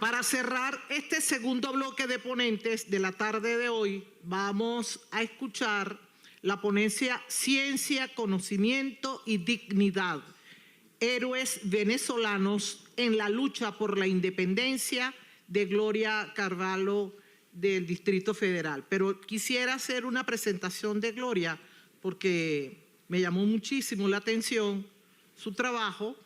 Para cerrar este segundo bloque de ponentes de la tarde de hoy, vamos a escuchar la ponencia Ciencia, Conocimiento y Dignidad. Héroes venezolanos en la lucha por la independencia, de Gloria Carvalho del Distrito Federal. Pero quisiera hacer una presentación de Gloria porque me llamó muchísimo la atención su trabajo.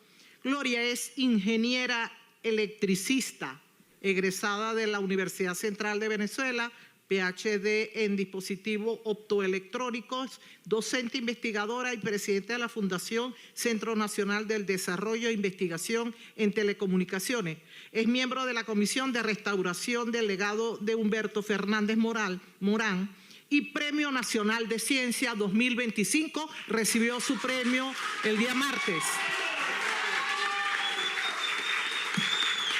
Gloria es ingeniera electricista, egresada de la Universidad Central de Venezuela, PhD en dispositivos optoelectrónicos, docente investigadora y presidenta de la Fundación Centro Nacional del Desarrollo e Investigación en Telecomunicaciones. Es miembro de la Comisión de Restauración del Legado de Humberto Fernández Morán y Premio Nacional de Ciencia 2025. Recibió su premio el día martes.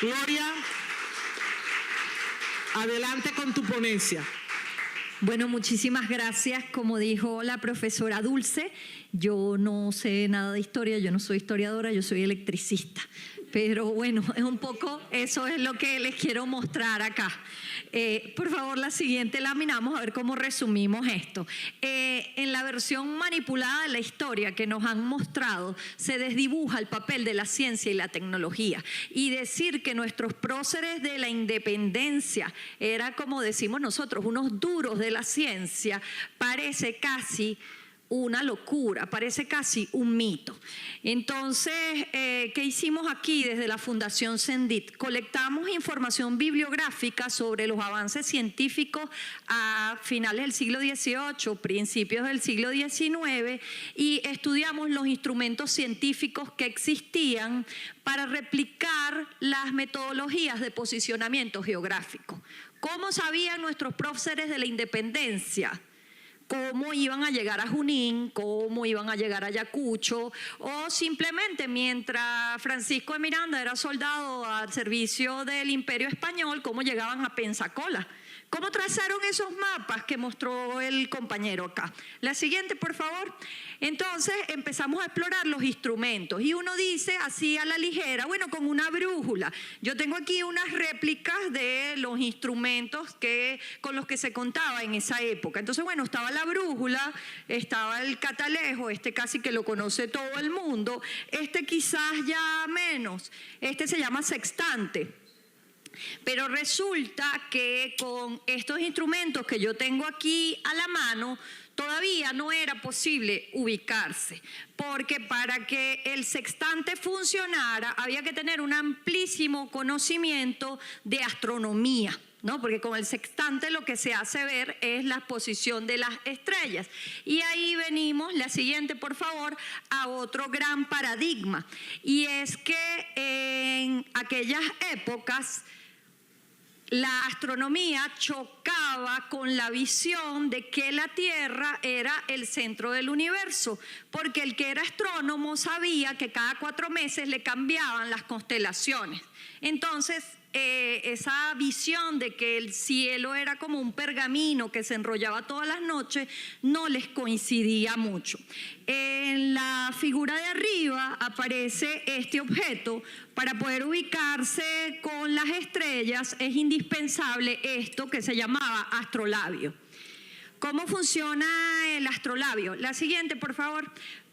Gloria, adelante con tu ponencia. Bueno, muchísimas gracias. Como dijo la profesora Dulce, yo no sé nada de historia, yo no soy historiadora, yo soy electricista. Pero bueno, es un poco, eso es lo que les quiero mostrar acá. Por favor, la siguiente lámina, vamos a ver cómo resumimos esto. En la versión manipulada de la historia que nos han mostrado, se desdibuja el papel de la ciencia y la tecnología. Y decir que nuestros próceres de la independencia eran, como decimos nosotros, unos duros de la ciencia, parece casi una locura, parece casi un mito. Entonces, ¿qué hicimos aquí desde la Fundación CENDIT? Colectamos información bibliográfica sobre los avances científicos a finales del siglo XVIII, principios del siglo XIX, y estudiamos los instrumentos científicos que existían para replicar las metodologías de posicionamiento geográfico. ¿Cómo sabían nuestros próceres de la independencia? Cómo iban a llegar a Junín, cómo iban a llegar a Ayacucho, o simplemente mientras Francisco de Miranda era soldado al servicio del Imperio Español, cómo llegaban a Pensacola. ¿Cómo trazaron esos mapas que mostró el compañero acá? La siguiente, por favor. Entonces empezamos a explorar los instrumentos y uno dice así a la ligera, bueno, con una brújula. Yo tengo aquí unas réplicas de los instrumentos con los que se contaba en esa época. Entonces, bueno, estaba la brújula, estaba el catalejo, este casi que lo conoce todo el mundo, este quizás ya menos, este se llama sextante. Pero resulta que con estos instrumentos que yo tengo aquí a la mano, todavía no era posible ubicarse, porque para que el sextante funcionara había que tener un amplísimo conocimiento de astronomía, ¿no? Porque con el sextante lo que se hace ver es la posición de las estrellas. Y ahí venimos, la siguiente por favor, a otro gran paradigma. Y es que en aquellas épocas la astronomía chocaba con la visión de que la Tierra era el centro del universo, porque el que era astrónomo sabía que cada 4 meses le cambiaban las constelaciones. Entonces, esa visión de que el cielo era como un pergamino que se enrollaba todas las noches no les coincidía mucho. En la figura de arriba aparece este objeto. Para poder ubicarse con las estrellas es indispensable esto que se llamaba astrolabio. ¿Cómo funciona el astrolabio? La siguiente, por favor.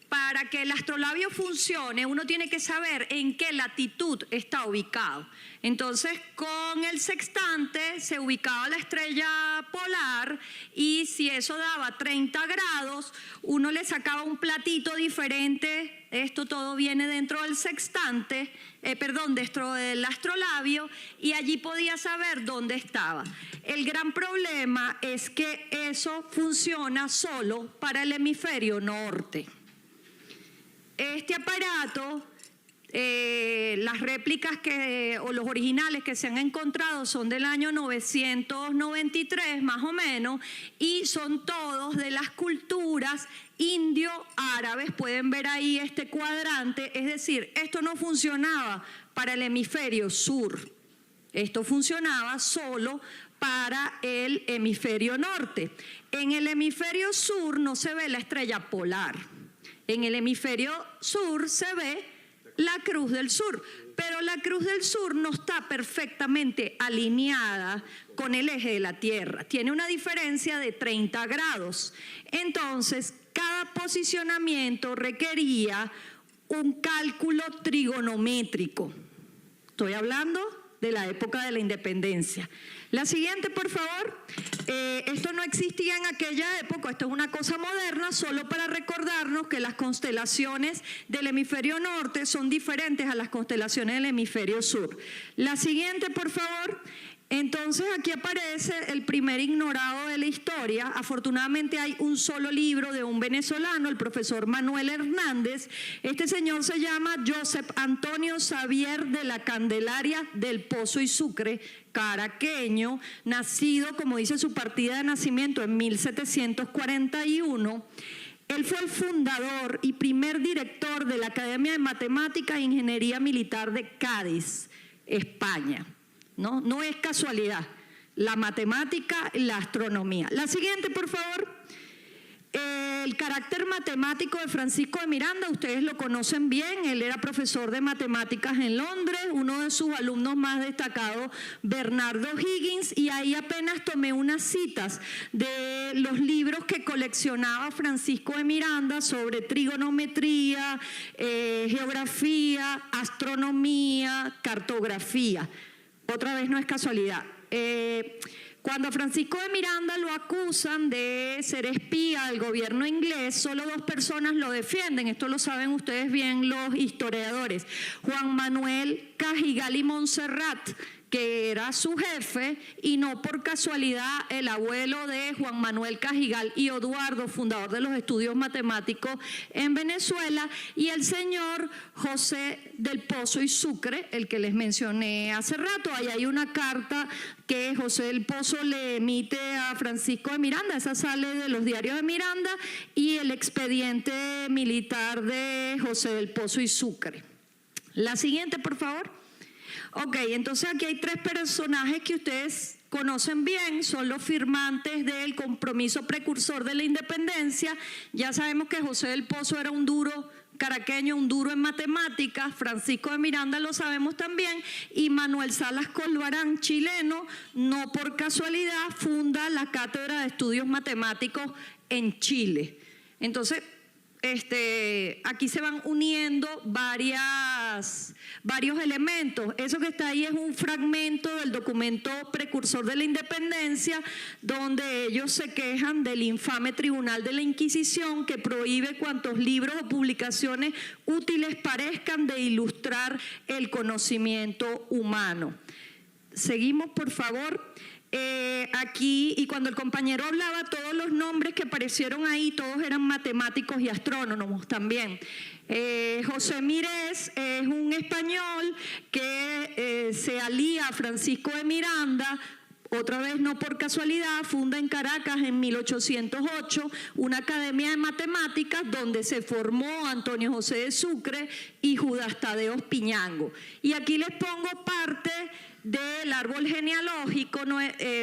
Para que el astrolabio funcione, uno tiene que saber en qué latitud está ubicado. Entonces, con el sextante se ubicaba la estrella polar y si eso daba 30 grados, uno le sacaba un platito diferente. Esto todo viene dentro del sextante, dentro del astrolabio, y allí podía saber dónde estaba. El gran problema es que eso funciona solo para el hemisferio norte. Este aparato, las réplicas o los originales que se han encontrado son del año 993 más o menos, y son todos de las culturas indio-árabes. Pueden ver ahí este cuadrante, es decir, esto no funcionaba para el hemisferio sur, esto funcionaba solo para el hemisferio norte. En el hemisferio sur no se ve la estrella polar. En el hemisferio sur se ve la Cruz del Sur, pero la Cruz del Sur no está perfectamente alineada con el eje de la Tierra. Tiene una diferencia de 30 grados. Entonces, cada posicionamiento requería un cálculo trigonométrico. Estoy hablando de la época de la independencia. La siguiente, por favor. Esto no existía en aquella época, esto es una cosa moderna, solo para recordarnos que las constelaciones del hemisferio norte son diferentes a las constelaciones del hemisferio sur. La siguiente, por favor. Entonces aquí aparece el primer ignorado de la historia. Afortunadamente hay un solo libro de un venezolano, el profesor Manuel Hernández. Este señor se llama Josep Antonio Xavier de la Candelaria del Pozo y Sucre, caraqueño, nacido, como dice su partida de nacimiento, en 1741. Él fue el fundador y primer director de la Academia de Matemáticas e Ingeniería Militar de Cádiz, España. No es casualidad, la matemática y la astronomía. La siguiente, por favor. El carácter matemático de Francisco de Miranda, ustedes lo conocen bien, él era profesor de matemáticas en Londres, uno de sus alumnos más destacados, Bernardo Higgins, y ahí apenas tomé unas citas de los libros que coleccionaba Francisco de Miranda sobre trigonometría, geografía, astronomía, cartografía. Otra vez no es casualidad. Cuando a Francisco de Miranda lo acusan de ser espía del gobierno inglés, solo dos personas lo defienden. Esto lo saben ustedes bien los historiadores. Juan Manuel Cajigal y Montserrat, que era su jefe, y no por casualidad el abuelo de Juan Manuel Cajigal y Eduardo, fundador de los estudios matemáticos en Venezuela, y el señor José del Pozo y Sucre, el que les mencioné hace rato. Ahí hay una carta que José del Pozo le emite a Francisco de Miranda, esa sale de los diarios de Miranda, y el expediente militar de José del Pozo y Sucre. La siguiente, por favor. Ok, entonces aquí hay tres personajes que ustedes conocen bien, son los firmantes del compromiso precursor de la independencia. Ya sabemos que José del Pozo era un duro caraqueño, un duro en matemáticas, Francisco de Miranda lo sabemos también, y Manuel Salas Colbarán, chileno, no por casualidad, funda la Cátedra de Estudios Matemáticos en Chile. Entonces, aquí se van uniendo varios elementos. Eso que está ahí es un fragmento del documento precursor de la independencia, donde ellos se quejan del infame Tribunal de la Inquisición, que prohíbe cuantos libros o publicaciones útiles parezcan de ilustrar el conocimiento humano. Seguimos, por favor. Aquí, y cuando el compañero hablaba, todos los nombres que aparecieron ahí, todos eran matemáticos y astrónomos también. José Mírez es un español que se alía a Francisco de Miranda. Otra vez, no por casualidad, funda en Caracas en 1808 una academia de matemáticas donde se formó Antonio José de Sucre y Judas Tadeo Piñango. Y aquí les pongo parte del árbol genealógico.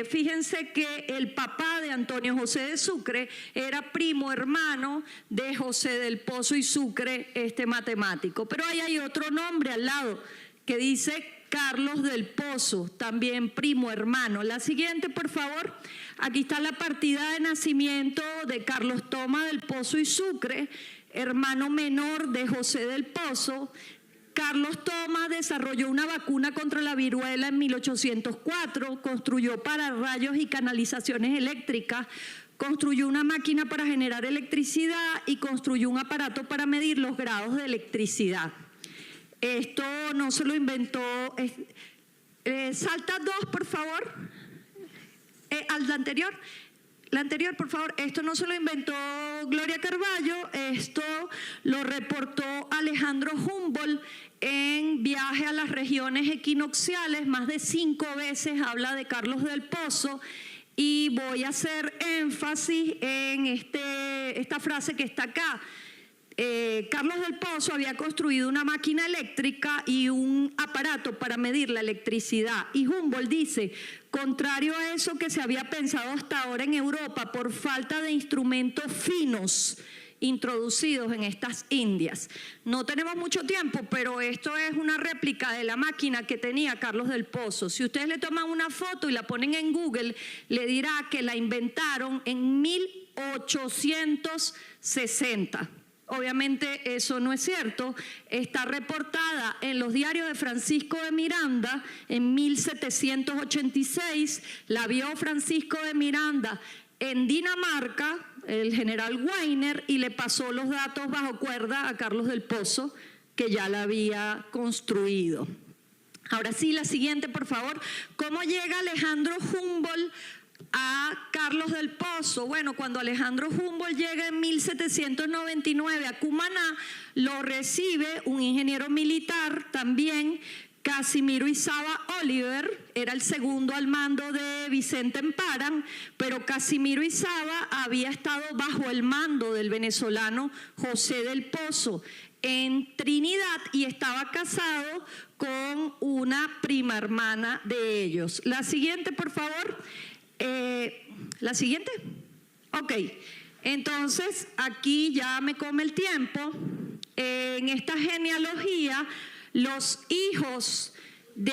Fíjense que el papá de Antonio José de Sucre era primo hermano de José del Pozo y Sucre, matemático. Pero ahí hay otro nombre al lado que dice Carlos del Pozo, también primo hermano. La siguiente, por favor. Aquí está la partida de nacimiento de Carlos Tomás del Pozo y Sucre, hermano menor de José del Pozo. Carlos Tomás desarrolló una vacuna contra la viruela en 1804, construyó pararrayos y canalizaciones eléctricas, construyó una máquina para generar electricidad y construyó un aparato para medir los grados de electricidad. Esto no se lo inventó. Salta dos, por favor. Al anterior. La anterior, por favor. Esto no se lo inventó Gloria Carballo, esto lo reportó Alejandro Humboldt en Viaje a las regiones equinocciales. Más de 5 veces habla de Carlos del Pozo, y voy a hacer énfasis en esta frase que está acá. Carlos del Pozo había construido una máquina eléctrica y un aparato para medir la electricidad. Y Humboldt dice, contrario a eso que se había pensado hasta ahora en Europa, por falta de instrumentos finos introducidos en estas Indias. No tenemos mucho tiempo, pero esto es una réplica de la máquina que tenía Carlos del Pozo. Si ustedes le toman una foto y la ponen en Google, le dirá que la inventaron en 1860. Obviamente eso no es cierto. Está reportada en los diarios de Francisco de Miranda en 1786. La vio Francisco de Miranda en Dinamarca, el general Weiner, y le pasó los datos bajo cuerda a Carlos del Pozo, que ya la había construido. Ahora sí, la siguiente, por favor. ¿Cómo llega Alejandro Humboldt a Carlos del Pozo? Bueno, cuando Alejandro Humboldt llega en 1799 a Cumaná, lo recibe un ingeniero militar también, Casimiro Izaba Oliver. Era el segundo al mando de Vicente Emparan, pero Casimiro Izaba había estado bajo el mando del venezolano José del Pozo en Trinidad y estaba casado con una prima hermana de ellos. La siguiente, por favor. ¿La siguiente? Ok, entonces aquí ya me come el tiempo. En esta genealogía, los hijos de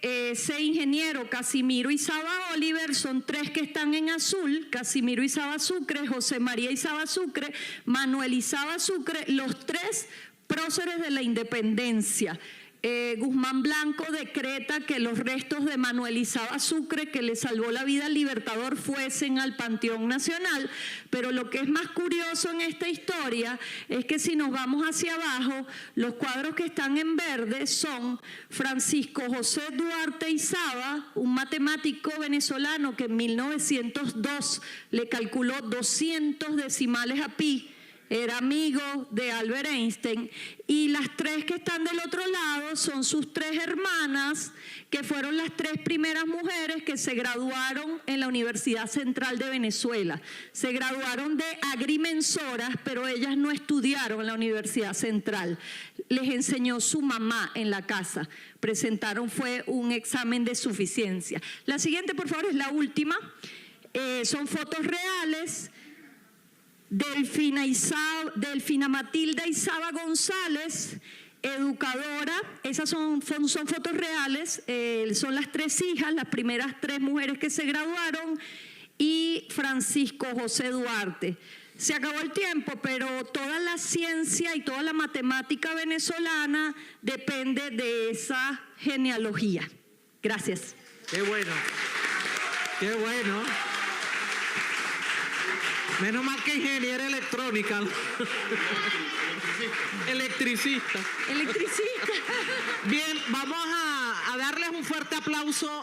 ese ingeniero Casimiro Izaba Oliver son 3 que están en azul: Casimiro Izaba Sucre, José María Izaba Sucre, Manuel Izaba Sucre, los 3 próceres de la independencia. Guzmán Blanco decreta que los restos de Manuel Izaba Sucre, que le salvó la vida al Libertador, fuesen al Panteón Nacional. Pero lo que es más curioso en esta historia es que si nos vamos hacia abajo, los cuadros que están en verde son Francisco José Duarte Izaba, un matemático venezolano que en 1902 le calculó 200 decimales a pi. Era amigo de Albert Einstein, y las 3 que están del otro lado son sus 3 hermanas, que fueron las 3 primeras mujeres que se graduaron en la Universidad Central de Venezuela. Se graduaron de agrimensoras, pero ellas no estudiaron en la Universidad Central. Les enseñó su mamá en la casa. Presentaron fue un examen de suficiencia. La siguiente, por favor, es la última. Son fotos reales. Delfina Matilda Izaba González, educadora. Esas son fotos reales. Son las 3 hijas, las primeras 3 mujeres que se graduaron, y Francisco José Duarte. Se acabó el tiempo, pero toda la ciencia y toda la matemática venezolana depende de esa genealogía. Gracias. Qué bueno. Qué bueno. Menos mal que ingeniera electrónica. Electricista. Electricista. Bien, vamos a darles un fuerte aplauso